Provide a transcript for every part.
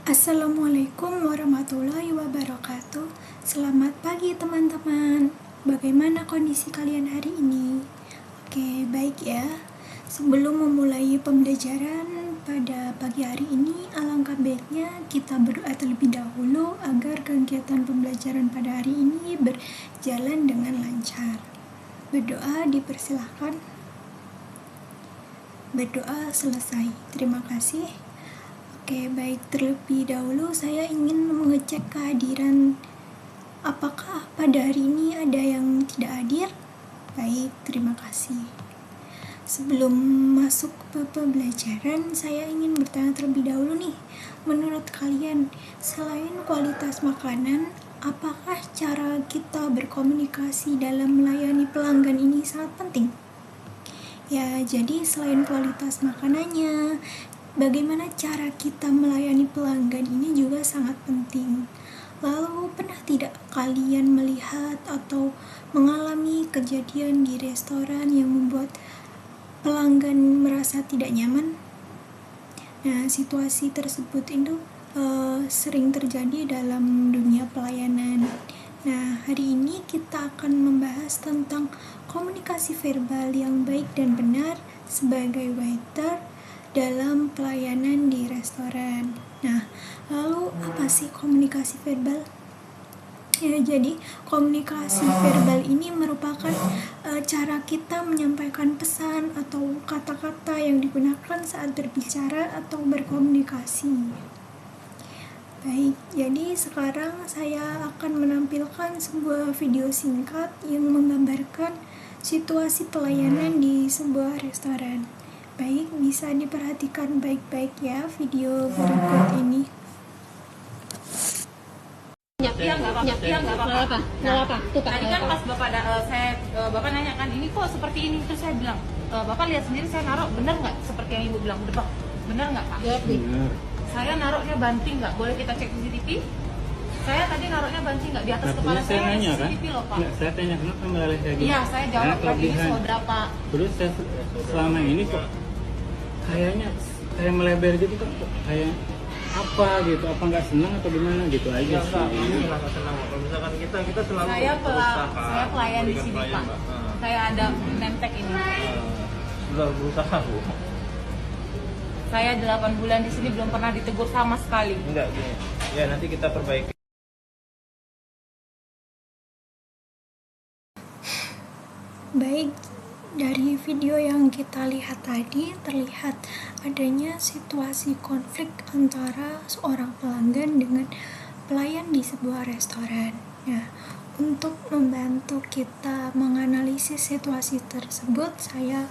Assalamualaikum warahmatullahi wabarakatuh. Selamat pagi teman-teman. Bagaimana kondisi kalian hari ini? Oke, baik ya. Sebelum memulai pembelajaran pada pagi hari ini, alangkah baiknya kita berdoa terlebih dahulu agar kegiatan pembelajaran pada hari ini berjalan dengan lancar. Berdoa dipersilahkan. Berdoa selesai. Terima kasih. Oke, baik, terlebih dahulu saya ingin mengecek kehadiran. Apakah pada hari ini ada yang tidak hadir? Baik, terima kasih. Sebelum masuk ke pembelajaran, saya ingin bertanya terlebih dahulu nih. Menurut kalian, selain kualitas makanan, apakah cara kita berkomunikasi dalam melayani pelanggan ini sangat penting? Ya, jadi selain kualitas makanannya, bagaimana cara kita melayani pelanggan ini juga sangat penting. Lalu, pernah tidak kalian melihat atau mengalami kejadian di restoran yang membuat pelanggan merasa tidak nyaman? Nah, situasi tersebut itu sering terjadi dalam dunia pelayanan. Nah, hari ini kita akan membahas tentang komunikasi verbal yang baik dan benar sebagai waiter dalam pelayanan di restoran. Nah, lalu apa sih komunikasi verbal? Ya, jadi komunikasi verbal ini merupakan cara kita menyampaikan pesan atau kata-kata yang digunakan saat berbicara atau berkomunikasi. Baik, jadi sekarang saya akan menampilkan sebuah video singkat yang menggambarkan situasi pelayanan di sebuah restoran. Baik, bisa diperhatikan baik-baik ya video berikut ini. Nggak apa. Tadi kan pas Bapak nanya kan, ini kok seperti ini, terus saya bilang, Bapak lihat sendiri saya naruh benar nggak seperti yang Ibu bilang, benar nggak Pak? Benar. Saya naruhnya banting nggak? Boleh kita cek CCTV? Saya tadi naruhnya banting nggak di atas kepala saya nanya, CCTV loh Pak. Ya, saya tanya kenapa meleleh kayak gitu. Iya, saya jawab lagi ini berapa. Terus saya selama ini kok kayaknya kayak melebar gitu kan, kayak apa gitu, apa nggak senang atau gimana gitu aja sih. Ini nggak senang. Kalau misalkan kita selalu Saya berusaha, pelayan di sini pelayan, Pak. Saya ada nemtek ini. Sudah berusaha Bu. Saya 8 bulan di sini belum pernah ditegur sama sekali. Enggak gini. Ya nanti kita perbaiki. Baik, dari video yang kita lihat tadi terlihat adanya situasi konflik antara seorang pelanggan dengan pelayan di sebuah restoran. Nah, untuk membantu kita menganalisis situasi tersebut, saya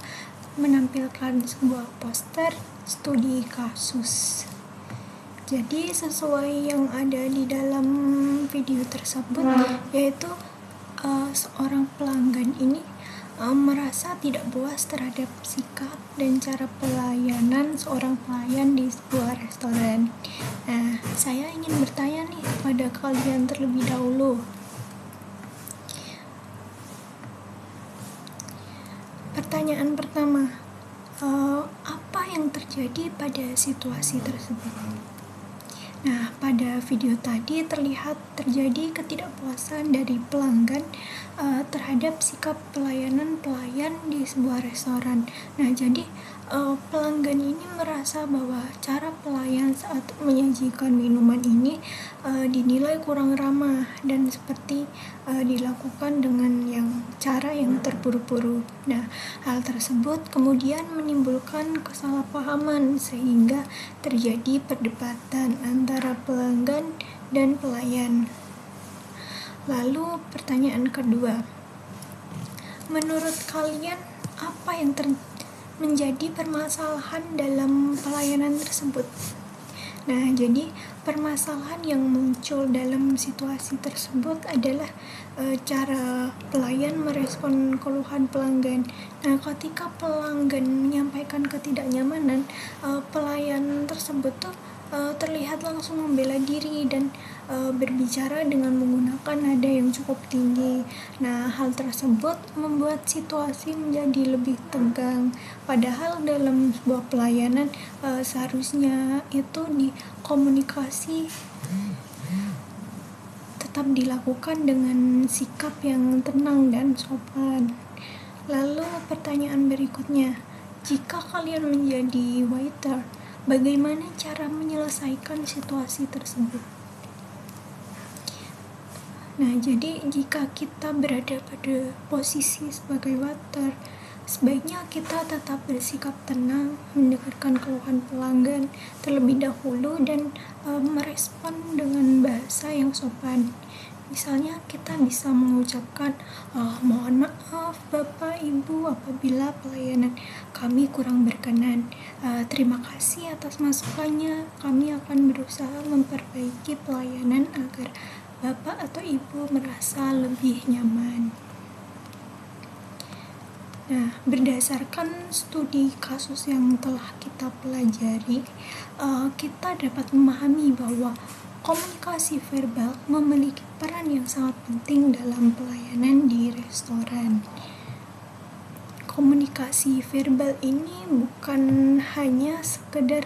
menampilkan sebuah poster studi kasus. Jadi sesuai yang ada di dalam video tersebut, yaitu seorang pelanggan ini merasa tidak puas terhadap sikap dan cara pelayanan seorang pelayan di sebuah restoran. Nah, saya ingin bertanya nih pada kalian terlebih dahulu. Pertanyaan pertama, apa yang terjadi pada situasi tersebut? Nah, pada video tadi terlihat terjadi ketidakpuasan dari pelanggan terhadap sikap pelayanan pelayan di sebuah restoran. Nah, jadi pelanggan ini merasa bahwa cara pelayan saat menyajikan minuman ini dinilai kurang ramah dan seperti dilakukan dengan cara yang terburu-buru. Nah, hal tersebut kemudian menimbulkan kesalahpahaman sehingga terjadi perdebatan antara pelanggan dan pelayan. Lalu pertanyaan kedua, menurut kalian apa yang menjadi permasalahan dalam pelayanan tersebut? Nah, jadi permasalahan yang muncul dalam situasi tersebut adalah cara pelayan merespon keluhan pelanggan. Nah, ketika pelanggan menyampaikan ketidaknyamanan, pelayan tersebut tuh terlihat langsung membela diri dan berbicara dengan menggunakan nada yang cukup tinggi. Nah, hal tersebut membuat situasi menjadi lebih tegang. Padahal dalam sebuah pelayanan seharusnya itu di komunikasi tetap dilakukan dengan sikap yang tenang dan sopan. Lalu pertanyaan berikutnya, jika kalian menjadi waiter, bagaimana cara menyelesaikan situasi tersebut? Nah, jadi jika kita berada pada posisi sebagai waiter, sebaiknya kita tetap bersikap tenang, mendengarkan keluhan pelanggan terlebih dahulu dan merespon dengan bahasa yang sopan. Misalnya kita bisa mengucapkan, mohon maaf Bapak Ibu apabila pelayanan kami kurang berkenan. Terima kasih atas masukannya. Kami akan berusaha memperbaiki pelayanan agar Bapak atau Ibu merasa lebih nyaman. Nah, berdasarkan studi kasus yang telah kita pelajari, kita dapat memahami bahwa komunikasi verbal memiliki peran yang sangat penting dalam pelayanan di restoran. Komunikasi verbal ini bukan hanya sekedar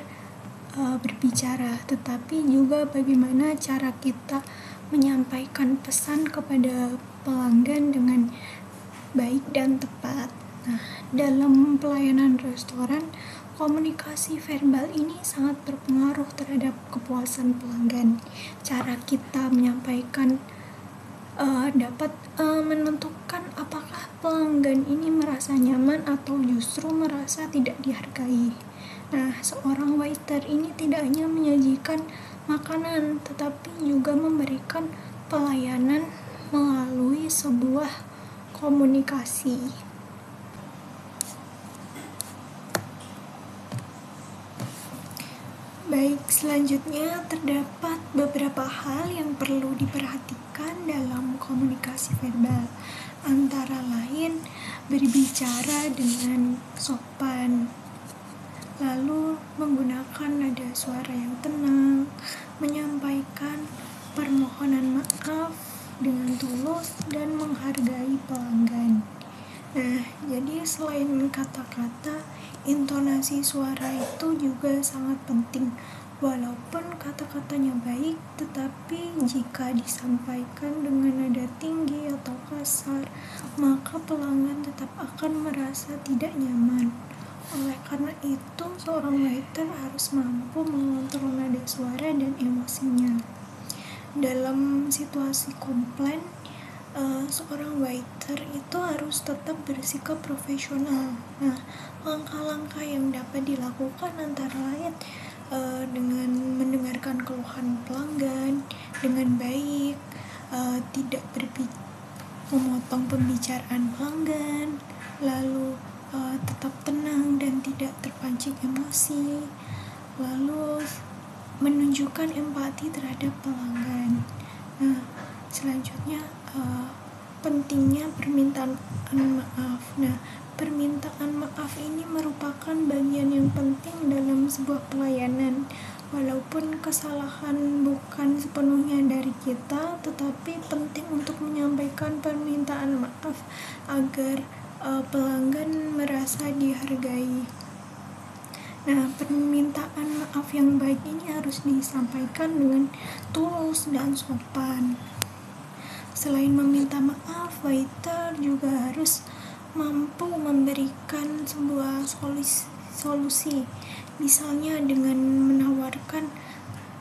berbicara, tetapi juga bagaimana cara kita menyampaikan pesan kepada pelanggan dengan baik dan tepat. Nah, dalam pelayanan restoran, komunikasi verbal ini sangat berpengaruh terhadap kepuasan pelanggan. Cara kita menyampaikan dapat menentukan apakah pelanggan ini merasa nyaman atau justru merasa tidak dihargai. Nah, seorang waiter ini tidak hanya menyajikan makanan, tetapi juga memberikan pelayanan melalui sebuah komunikasi. Baik, selanjutnya terdapat beberapa hal yang perlu diperhatikan dalam komunikasi verbal. Antara lain, berbicara dengan sopan, lalu menggunakan nada suara yang tenang, menyampaikan permohonan maaf dengan tulus dan menghargai pelanggan. Nah, jadi selain kata-kata, intonasi suara itu juga sangat penting. Walaupun kata-katanya baik, tetapi jika disampaikan dengan nada tinggi atau kasar, maka pelanggan tetap akan merasa tidak nyaman. Oleh karena itu, seorang waiter harus mampu mengontrol nada suara dan emosinya. Dalam situasi komplain, seorang waiter itu harus tetap bersikap profesional. Nah, langkah-langkah yang dapat dilakukan antara lain dengan mendengarkan keluhan pelanggan dengan baik, tidak memotong pembicaraan pelanggan, lalu tetap tenang dan tidak terpancing emosi, lalu menunjukkan empati terhadap pelanggan. Nah, selanjutnya pentingnya permintaan maaf. Nah, permintaan maaf ini merupakan bagian yang penting dalam sebuah pelayanan. Walaupun kesalahan bukan sepenuhnya dari kita, tetapi penting untuk menyampaikan permintaan maaf agar pelanggan merasa dihargai. Nah, permintaan maaf yang baik ini harus disampaikan dengan tulus dan sopan. Selain meminta maaf, waiter juga harus mampu memberikan sebuah solusi. Misalnya dengan menawarkan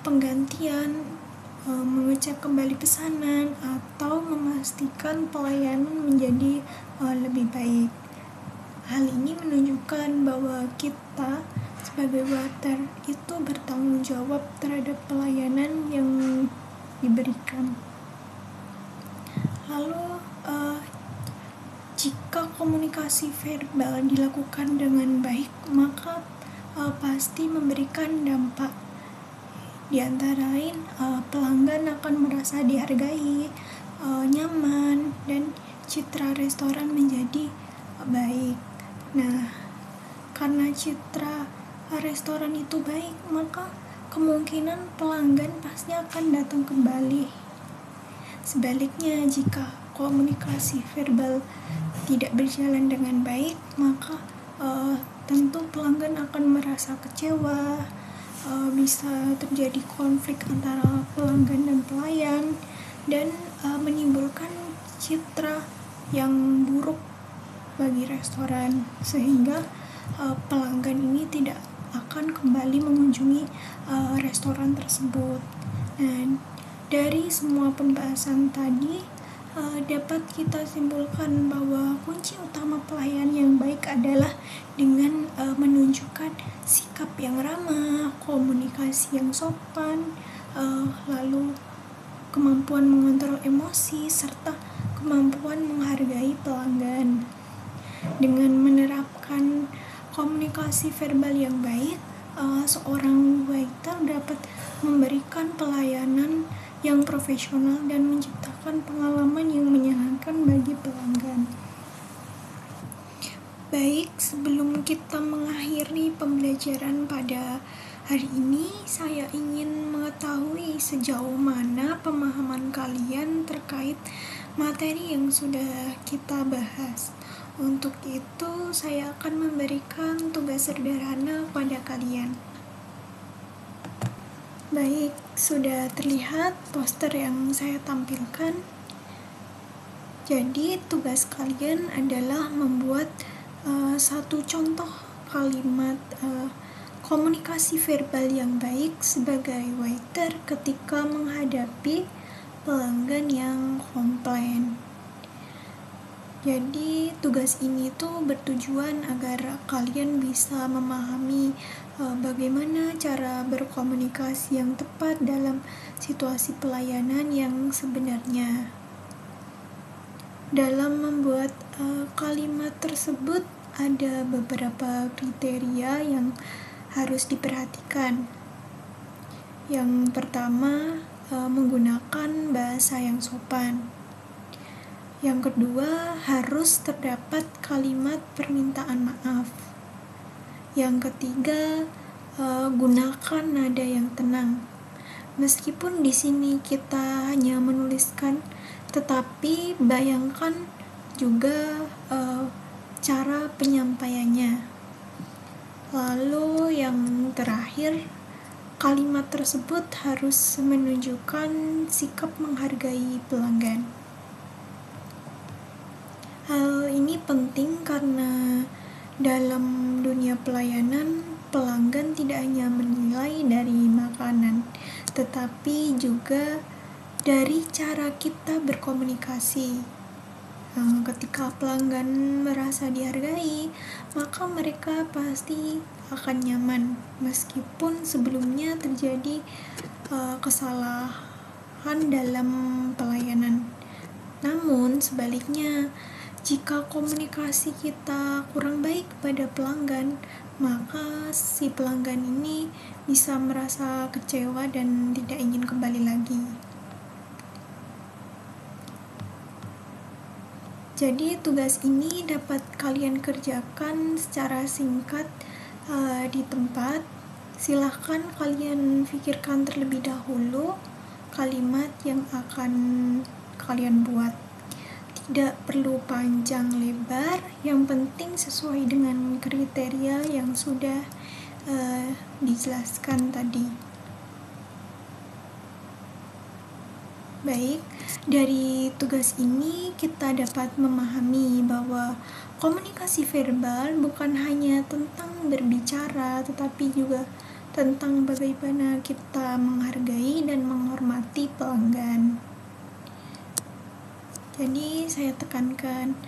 penggantian, mengecek kembali pesanan, atau memastikan pelayanan menjadi lebih baik. Hal ini menunjukkan bahwa kita sebagai waiter itu bertanggung jawab terhadap pelayanan yang diberikan. Lalu jika komunikasi verbal dilakukan dengan baik, maka pasti memberikan dampak. Di antara lain, pelanggan akan merasa dihargai, nyaman, dan citra restoran menjadi baik. Nah, karena citra restoran itu baik, maka kemungkinan pelanggan pasti akan datang kembali. Sebaliknya, jika komunikasi verbal tidak berjalan dengan baik, maka tentu pelanggan akan merasa kecewa, bisa terjadi konflik antara pelanggan dan pelayan, dan menimbulkan citra yang buruk bagi restoran, sehingga pelanggan ini tidak akan kembali mengunjungi restoran tersebut. Dan dari semua pembahasan tadi dapat kita simpulkan bahwa kunci utama pelayan yang baik adalah dengan menunjukkan sikap yang ramah, komunikasi yang sopan, lalu kemampuan mengontrol emosi, serta kemampuan menghargai pelanggan. Dengan menerapkan komunikasi verbal yang baik, seorang waiter dapat memberikan pelayanan yang profesional dan menciptakan pengalaman yang menyenangkan bagi pelanggan. Baik, sebelum kita mengakhiri pembelajaran pada hari ini, saya ingin mengetahui sejauh mana pemahaman kalian terkait materi yang sudah kita bahas. Untuk itu, saya akan memberikan tugas sederhana kepada kalian. Baik, sudah terlihat poster yang saya tampilkan. Jadi, tugas kalian adalah membuat satu contoh kalimat komunikasi verbal yang baik sebagai waiter ketika menghadapi pelanggan yang komplain. Jadi tugas ini tuh bertujuan agar kalian bisa memahami bagaimana cara berkomunikasi yang tepat dalam situasi pelayanan yang sebenarnya. Dalam membuat kalimat tersebut ada beberapa kriteria yang harus diperhatikan. Yang pertama, menggunakan bahasa yang sopan. Yang kedua, harus terdapat kalimat permintaan maaf. Yang ketiga, gunakan nada yang tenang. Meskipun di sini kita hanya menuliskan, tetapi bayangkan juga cara penyampaiannya. Lalu yang terakhir, kalimat tersebut harus menunjukkan sikap menghargai pelanggan. Hal ini penting karena dalam dunia pelayanan, pelanggan tidak hanya menilai dari makanan, tetapi juga dari cara kita berkomunikasi. Ketika pelanggan merasa dihargai, maka mereka pasti akan nyaman, meskipun sebelumnya terjadi kesalahan dalam pelayanan. Namun sebaliknya, jika komunikasi kita kurang baik pada pelanggan, maka si pelanggan ini bisa merasa kecewa dan tidak ingin kembali lagi. Jadi tugas ini dapat kalian kerjakan secara singkat di tempat. Silahkan kalian pikirkan terlebih dahulu kalimat yang akan kalian buat. Tidak perlu panjang lebar, yang penting sesuai dengan kriteria yang sudah dijelaskan tadi. Baik, dari tugas ini kita dapat memahami bahwa komunikasi verbal bukan hanya tentang berbicara, tetapi juga tentang bagaimana kita menghargai dan menghormati pelanggan. Jadi saya tekankan,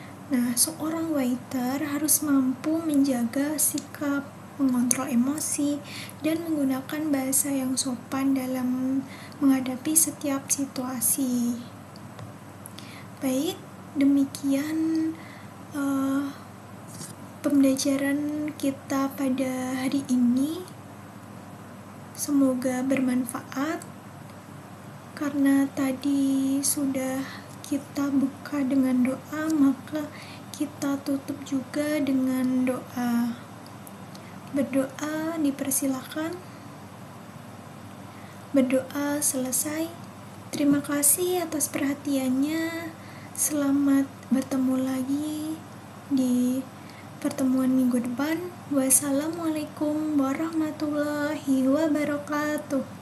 seorang waiter harus mampu menjaga sikap, mengontrol emosi, dan menggunakan bahasa yang sopan dalam menghadapi setiap situasi. Baik, demikian pembelajaran kita pada hari ini. Semoga bermanfaat, karena tadi sudah kita buka dengan doa, maka kita tutup juga dengan doa. Berdoa dipersilakan. berdoa selesai. Terima kasih atas perhatiannya. Selamat bertemu lagi di pertemuan minggu depan. Wassalamualaikum warahmatullahi wabarakatuh.